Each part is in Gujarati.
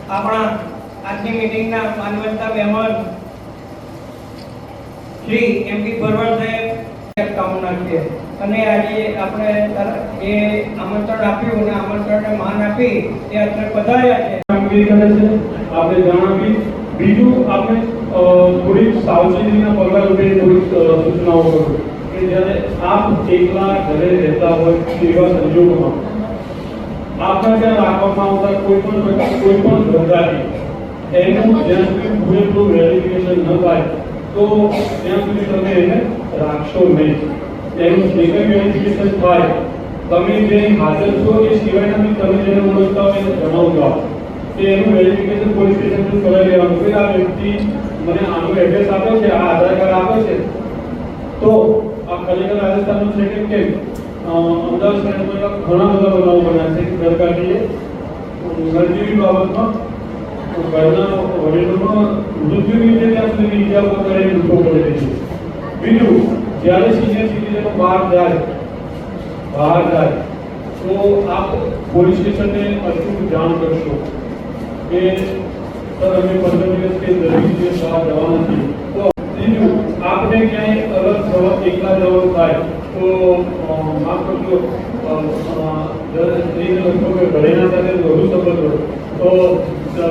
આપણા આજની મીટિંગના માનવતા મહેમાન શ્રી એમપી ભરવાડ સાહેબ કામના છે અને આજે આપણે એ આમંત્રણ આપ્યું અને આમંત્રણને માન આપી એ અત્યારે પધાર્યા છે કામગીરી કરે છે આપણે જણાવી બીજું આપણે થોડી સાવચેતીના પગલા રૂપે થોડીક સૂચનાઓ કરું કે જ્યારે આપ એકલા ઘરે રહેતા હોય એવા સંજોગોમાં આપણા ત્યાં રાખવામાં આવતા કોઈ પણ ધંધાથી એનું જ્યાં સુધી પૂરેપૂરું વેરિફિકેશન ન થાય તો ત્યાં સુધી તમે એને રાખશો નહીં. એનું જે કંઈ વેરિફિકેશન થાય તમે જે હાજર છો એ સિવાયના બી તમે જેને ઓળખતા હોય એને જણાવજો કે એનું વેરિફિકેશન પોલીસ સ્ટેશનથી કરાવી લેવાનું કે આ વ્યક્તિ મને આનું એડ્રેસ આપે છે, આ આધાર કાર્ડ આપે છે, તો આ ખરેખર રાજસ્થાનનું છે કે કેમ. અમદાવાદ શહેરમાં ઘણા બધા બનાવો બન્યા છે કે સરકારીએ નજીવી બાબતમાં ઘરના વડીલોમાં મૃત્યુની રીતે ત્યાં સુધી ઇજાઓ કરીને લૂંટો પડેલી છે. બીજું, જ્યારે સિનિયર સિટીઝનો બહાર જાય તો આપ પોલીસ સ્ટેશનને અચૂક જાણ કરશો કે સર અમે 15 દિવસ કે 10 દિવસ બહાર જવાના છીએ. તો ત્રીજું, આપને ક્યાંય અલગ એકલા જવાનું થાય તો માફ કરજો ઘરેના સાથે વધુ સંબંધ હોય તો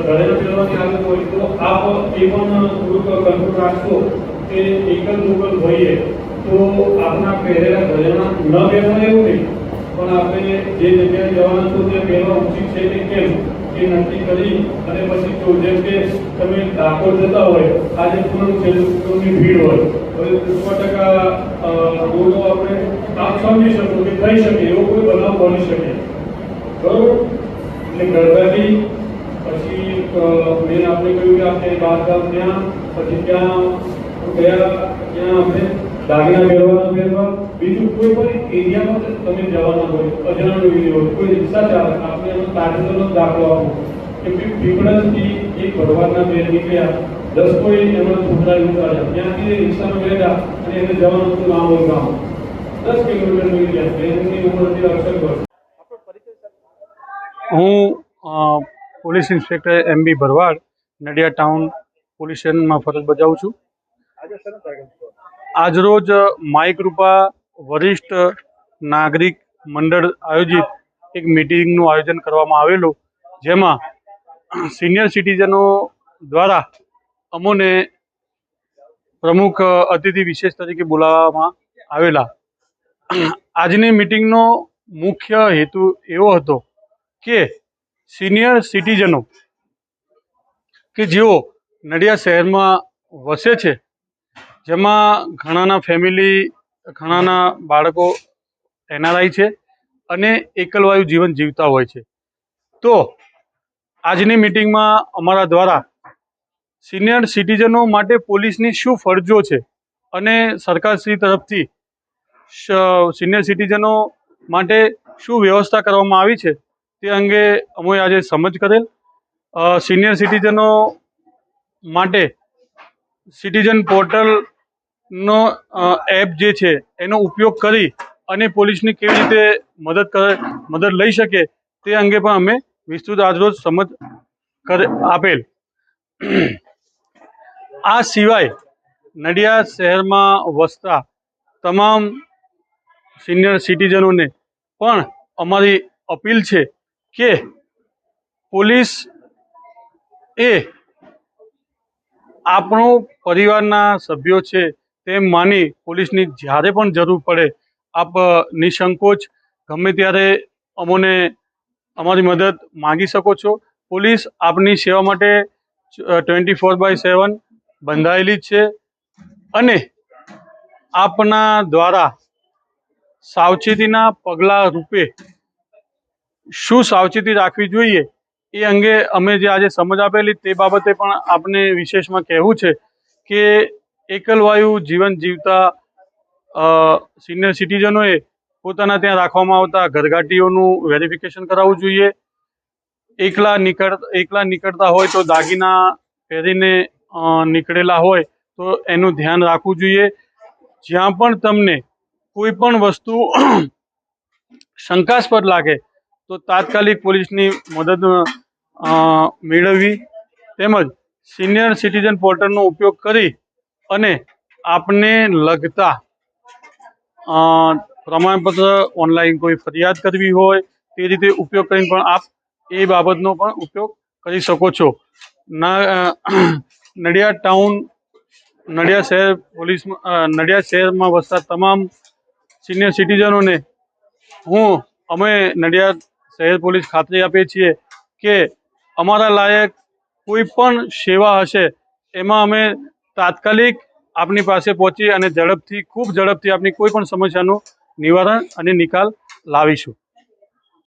ઘરેના મેળવવાની આદત હોય તો આપ એ પણ થોડુંક કંટ્રોલ રાખશો કે એકલ લોકલ હોઈએ તો આપણા પહેરેલા ઘરેણા ન પહેરવા એવું નહીં પણ આપણે જે જગ્યાએ જવાના છો ત્યાં પહેરવા ઉચિત છે કે કેમ એ નક્કી કરી અને પછી જો જેમ કે તમે ડાકોર જતા હોય આજે પૂનમ છે લોકોની ભીડ હોય હવે 100% દોડો આપણે આપ સમજી શકો કે થઈ શકે એવો કોઈ બનાવ બની શકે બરોબર. એટલે ગરબાથી પછી મેં આપણે કહ્યું કે આપણે બારગામ ત્યાં પછી ત્યાં ગયા ત્યાં આપણે દાગીના પહેરવા. બીજું કોઈ પણ એરિયામાં તમે જવાના હોય અજાણ્યો હોય કોઈ રિક્ષા ચાલક આપણે એનો તાજેતરનો દાખલો આપો કે પીપળજથી એક ભરવાડના બેન નીકળ્યા 10 કોઈ એમના છોકરા ઉતાર્યા ત્યાંથી રિક્ષામાં બેઠા અને એને જવાનું હતું લાંબો ગામ 10 કિલોમીટર થઈ ગયા બેનની ઉંમર હતી 68 વર્ષ. હું પોલીસ ઇન્સ્પેક્ટર એમબી ભરવાડ નડિયાદ ટાઉન પોલીસ સ્ટેશનમાં ફરજ બજાવું છું. આજરોજ માઈ કૃપા વરિષ્ઠ નાગરિક મંડળ આયોજિત એક મિટિંગનું આયોજન કરવામાં આવેલું જેમાં સિનિયર સિટીઝનો દ્વારા અમોને પ્રમુખ અતિથિ વિશેષ તરીકે બોલાવવામાં આવેલા. આજની મિટિંગનો મુખ્ય હેતુ એવો હતો કે સિનિયર સિટીઝનો કે જેઓ નડિયાદ શહેરમાં વસે છે જેમાં ઘણાના ફેમિલી ઘણાના બાળકો એનઆરઆઈ છે અને એકલવાયુ જીવન જીવતા હોય છે. તો આજની મિટિંગમાં અમારા દ્વારા સિનિયર સિટીઝનો માટે પોલીસની શું ફરજો છે અને સરકારશ્રી તરફથી સિનિયર સિટીઝનો માટે શું વ્યવસ્થા કરવામાં આવી છે તે અંગે અમે આજે સમજ કરેલ. સિનિયર સિટીઝનો માટે સિટીઝન પોર્ટલનો એપ જે છે એનો ઉપયોગ કરી અને પોલીસની કેવી રીતે મદદ લઈ શકે તે અંગે પણ અમે વિસ્તૃત આજરોજ સમજ આપેલ. આ સિવાય નડિયાદ શહેરમાં વસતા તમામ સિનિયર સિટીઝનોને પણ અમારી અપીલ છે કે પોલીસ એ આપણો પરિવારના સભ્યો છે તેમ માની પોલીસની જ્યારે પણ જરૂર પડે આપ નિસંકોચ ગમે ત્યારે અમોને અમારી મદદ માગી શકો છો. પોલીસ આપની સેવા માટે 24/7 બંધાયેલી જ છે અને આપના દ્વારા સાવચેતીના પગલાં રૂપે શું સાવચેતી રાખવી જોઈએ એ અંગે અમે જે આજે સમજ આપેલી તે બાબતે પણ આપને વિશેષમાં કહેવું છે કે એકલવાયુ જીવન જીવતા સિનિયર સિટીઝનોએ પોતાના ત્યાં રાખવામાં આવતા ઘરઘાટીઓનું વેરિફિકેશન કરાવવું જોઈએ. એકલા નીકળતા હોય તો દાગીના પહેરીને નીકળેલા હોય તો એનું ધ્યાન રાખવું જોઈએ. જ્યાં પણ તમને કોઈ પણ વસ્તુ શંકાસ્પદ લાગે તો તાત્કાલિક પોલીસની મદદ મેળવવી તેમજ સિનિયર સિટીઝન પોર્ટલનો ઉપયોગ કરી અને આપને લગતા પ્રમાણપત્ર ઓનલાઈન કોઈ ફરિયાદ કરવી હોય તે રીતે ઉપયોગ કરીને પણ આપ એ બાબતનો પણ ઉપયોગ કરી શકો છો. નડિયાદ ટાઉન નડિયાદ શહેર નડિયાદ શહેરમાં વસતા તમામ સિનિયર સિટીઝનોને અમે નડિયાદ શહેર પોલીસ ખાતરી આપીએ છીએ કે અમારા લાયક કોઈ પણ સેવા હશે એમાં અમે તાત્કાલિક આપની પાસે પહોંચી અને ખૂબ ઝડપથી આપની કોઈ પણ સમસ્યાનું નિવારણ અને નિકાલ લાવીશું.